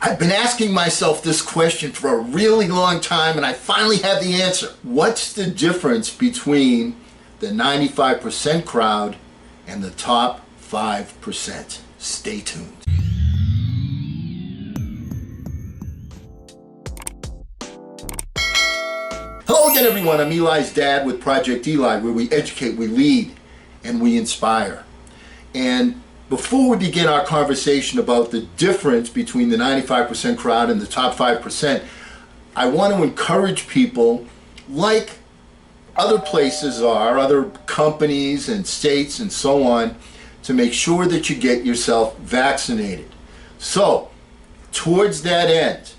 I've been asking myself this question for a really long time, and I finally have the answer. What's the difference between the 95% crowd and the top 5%? Stay tuned. Hello again, everyone. I'm Eli's dad with Project Eli, where we educate, we lead, and we inspire. And before we begin our conversation about the difference between the 95% crowd and the top 5%, I want to encourage people, like other places are, other companies and states and so on, to make sure that you get yourself vaccinated. So, towards that end,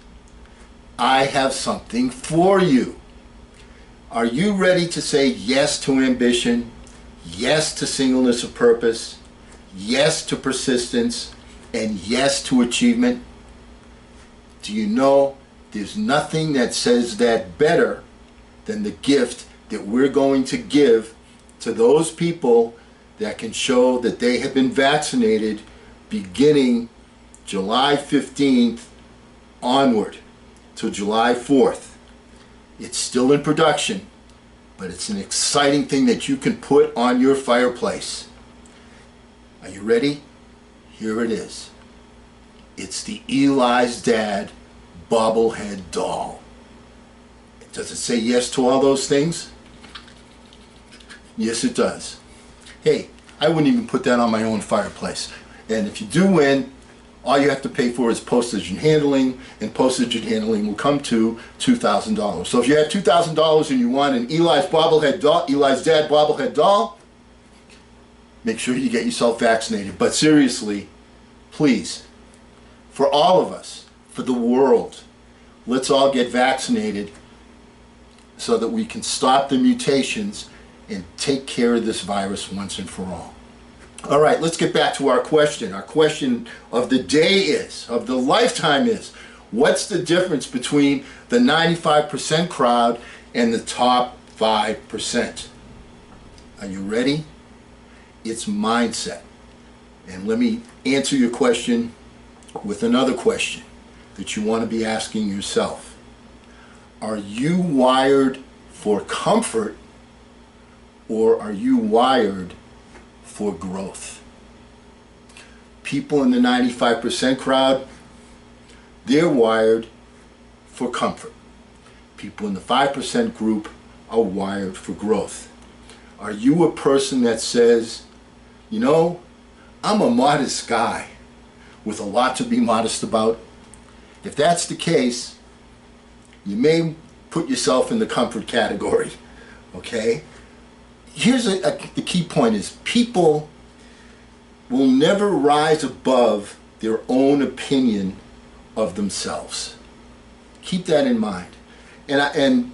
I have something for you. Are you ready to say yes to ambition, yes to singleness of purpose, yes to persistence, and yes to achievement? Do you know there's nothing that says that better than the gift that we're going to give to those people that can show that they have been vaccinated beginning July 15th onward to July 4th. It's still in production, but it's an exciting thing that you can put on your fireplace. Are you ready? Here it is. It's the Eli's Dad bobblehead doll. Does it say yes to all those things? Yes, it does. Hey, I wouldn't even put that on my own fireplace. And if you do win, all you have to pay for is postage and handling will come to $2,000. So if you have $2,000 and you want an Eli's bobblehead doll, Eli's Dad bobblehead doll, make sure you get yourself vaccinated. But seriously, please, for all of us, for the world, let's all get vaccinated so that we can stop the mutations and take care of this virus once and for all. All right, let's get back to our question. Our question of the day is, of the lifetime is, what's the difference between the 95% crowd and the top 5%? Are you ready? It's mindset. And let me answer your question with another question that you want to be asking yourself. Are you wired for comfort, or are you wired for growth? People in the 95% crowd, they're wired for comfort. People in the 5% group are wired for growth. Are you a person that says, you know, I'm a modest guy with a lot to be modest about? If that's the case, you may put yourself in the comfort category, okay? Here's the key point is, people will never rise above their own opinion of themselves. Keep that in mind. And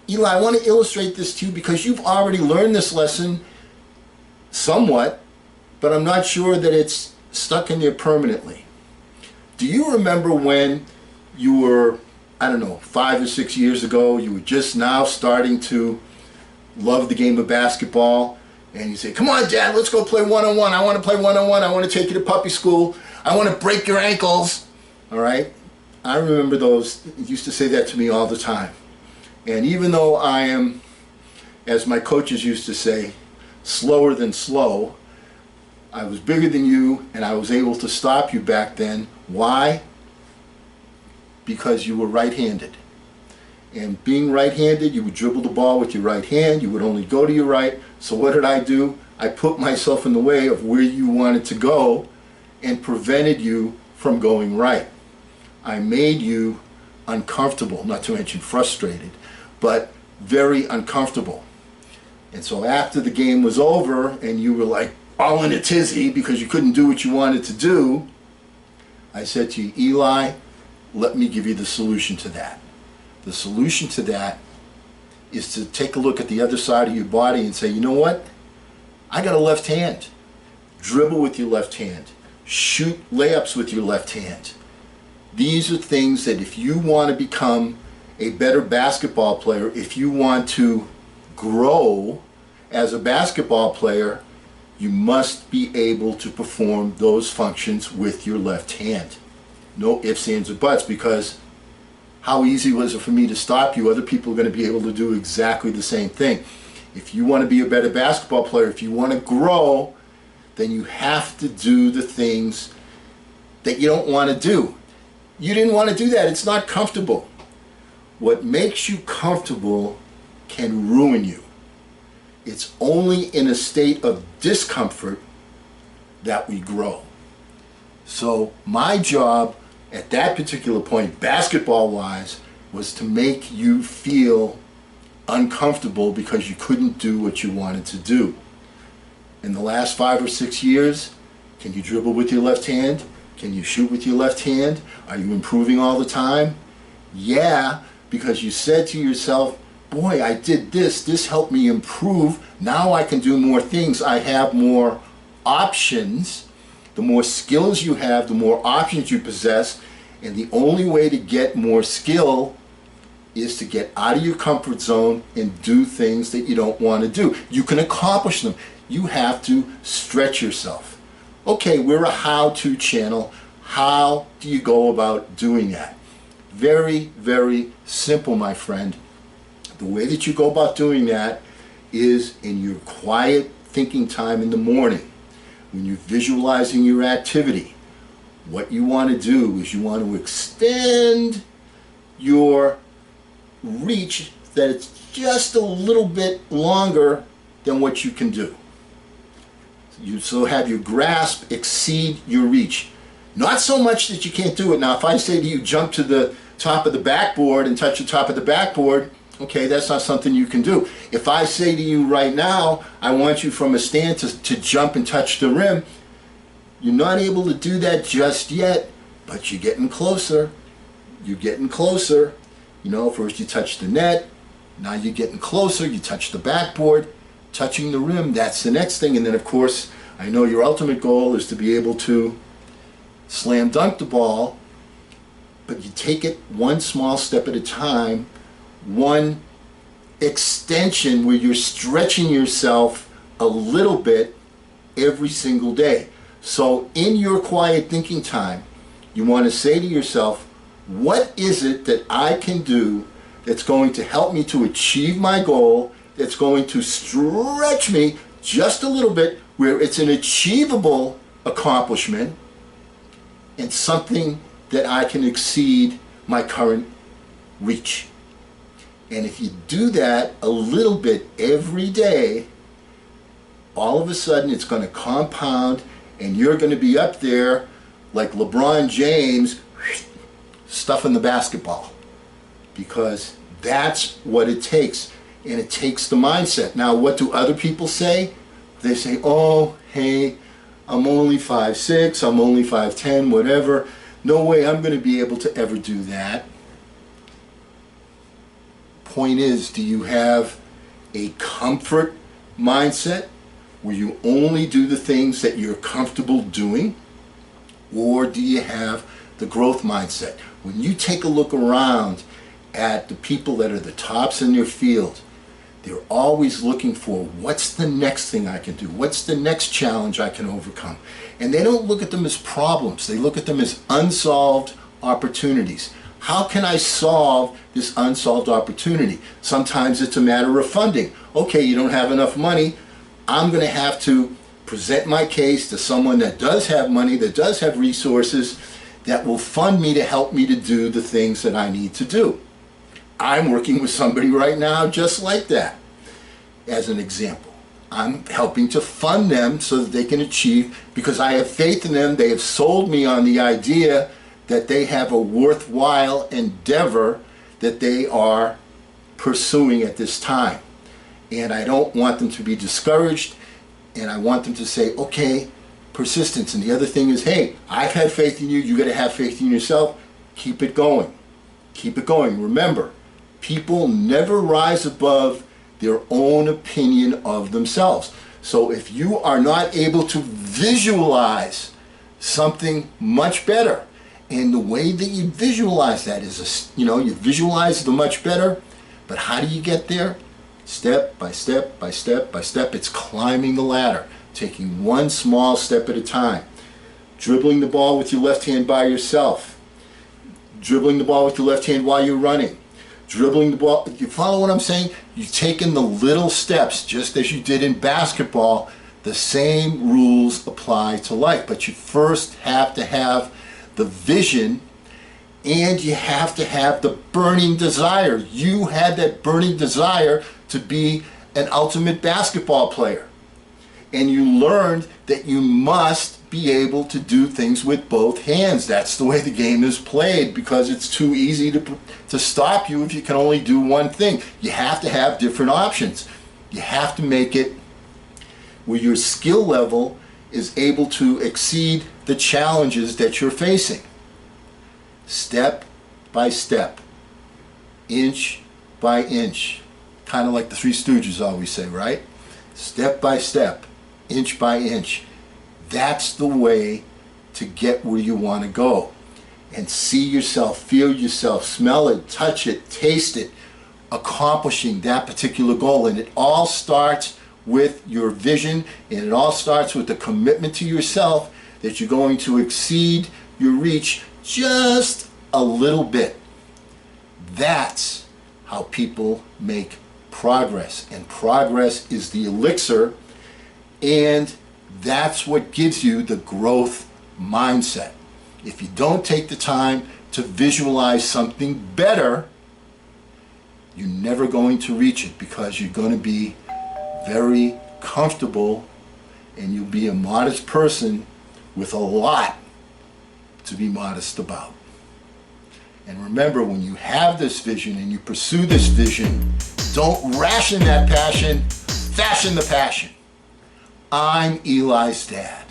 Eli, I want to illustrate this to you because you've already learned this lesson somewhat, but I'm not sure that it's stuck in there permanently. Do you remember when you were, 5 or 6 years ago, you were just now starting to love the game of basketball, and you say, come on, Dad, let's go play one-on-one. I want to play one-on-one. I want to take you to puppy school. I want to break your ankles. All right? I remember those. You used to say that to me all the time. And even though I am, as my coaches used to say, slower than slow, I was bigger than you, and I was able to stop you back then. Why? Because you were right-handed. And being right-handed, you would dribble the ball with your right hand. You would only go to your right. So what did I do? I put myself in the way of where you wanted to go and prevented you from going right. I made you uncomfortable, not to mention frustrated, but very uncomfortable. And so after the game was over and you were like all in a tizzy because you couldn't do what you wanted to do, I said to you, Eli, let me give you the solution to that. The solution to that is to take a look at the other side of your body and say, you know what? I got a left hand. Dribble with your left hand. Shoot layups with your left hand. These are things that if you want to become a better basketball player, if you want to grow as a basketball player, you must be able to perform those functions with your left hand. No ifs, ands, or buts, because how easy was it for me to stop you? Other people are going to be able to do exactly the same thing. If you want to be a better basketball player, if you want to grow, then you have to do the things that you don't want to do. You didn't want to do that. It's not comfortable. What makes you comfortable can ruin you. It's only in a state of discomfort that we grow. So my job at that particular point, basketball-wise, was to make you feel uncomfortable because you couldn't do what you wanted to do. In the last 5 or 6 years, can you dribble with your left hand? Can you shoot with your left hand? Are you improving all the time? Yeah, because you said to yourself, boy, I did this. This helped me improve. Now I can do more things. I have more options. The more skills you have, the more options you possess. And the only way to get more skill is to get out of your comfort zone and do things that you don't want to do. You can accomplish them. You have to stretch yourself. Okay, we're a how-to channel. How do you go about doing that? Very, very simple, my friend. The way that you go about doing that is in your quiet thinking time in the morning, when you're visualizing your activity. What you want to do is you want to extend your reach that it's just a little bit longer than what you can do. You so have your grasp exceed your reach. Not so much that you can't do it. Now, if I say to you, jump to the top of the backboard and touch the top of the backboard, okay, that's not something you can do. If I say to you right now, I want you from a stand to jump and touch the rim, you're not able to do that just yet, but you're getting closer. You're getting closer. You know, first you touch the net, now you're getting closer, you touch the backboard, touching the rim, that's the next thing. And then of course, I know your ultimate goal is to be able to slam dunk the ball, but you take it one small step at a time, one extension where you're stretching yourself a little bit every single day. So in your quiet thinking time, you want to say to yourself, what is it that I can do that's going to help me to achieve my goal, that's going to stretch me just a little bit, where it's an achievable accomplishment and something that I can exceed my current reach. And if you do that a little bit every day, all of a sudden it's going to compound and you're going to be up there like LeBron James stuffing the basketball, because that's what it takes. And it takes the mindset. Now, what do other people say? They say, oh, hey, I'm only 5'6", I'm only 5'10", whatever. No way I'm going to be able to ever do that. Point is, do you have a comfort mindset where you only do the things that you're comfortable doing? Or do you have the growth mindset? When you take a look around at the people that are the tops in their field, they're always looking for, what's the next thing I can do? What's the next challenge I can overcome? And they don't look at them as problems. They look at them as unsolved opportunities. How can I solve this unsolved opportunity? Sometimes it's a matter of funding. Okay, you don't have enough money. I'm going to have to present my case to someone that does have money, that does have resources, that will fund me to help me to do the things that I need to do. I'm working with somebody right now just like that, as an example. I'm helping to fund them so that they can achieve, because I have faith in them. They have sold me on the idea that they have a worthwhile endeavor that they are pursuing at this time. And I don't want them to be discouraged, and I want them to say, okay, persistence. And the other thing is, hey, I've had faith in you, you got to have faith in yourself. Keep it going. Keep it going. Remember, people never rise above their own opinion of themselves. So if you are not able to visualize something much better, and the way that you visualize that is, you visualize the much better, but how do you get there? Step by step by step by step. It's climbing the ladder, taking one small step at a time. Dribbling the ball with your left hand by yourself. dribbling the ball with your left hand while you're running, dribbling the ball. You follow what I'm saying? You've taken the little steps, just as you did in basketball. The same rules apply to life, but you first have to have the vision, and you have to have the burning desire. You had that burning desire to be an ultimate basketball player, and you learned that you must be able to do things with both hands. That's the way the game is played, because it's too easy to stop you if you can only do one thing. You have to have different options. You have to make it where your skill level is able to exceed the challenges that you're facing. Step by step, inch by inch, kind of like the Three Stooges always say, right? Step by step, inch by inch. That's the way to get where you want to go, and see yourself, feel yourself, smell it, touch it, taste it, accomplishing that particular goal. And it all starts with your vision, and it all starts with the commitment to yourself that you're going to exceed your reach just a little bit. That's how people make progress, and progress is the elixir, and that's what gives you the growth mindset. If you don't take the time to visualize something better, you're never going to reach it, because you're going to be very comfortable, and you'll be a modest person with a lot to be modest about. And remember, when you have this vision and you pursue this vision, don't ration that passion, fashion the passion. I'm Eli's dad.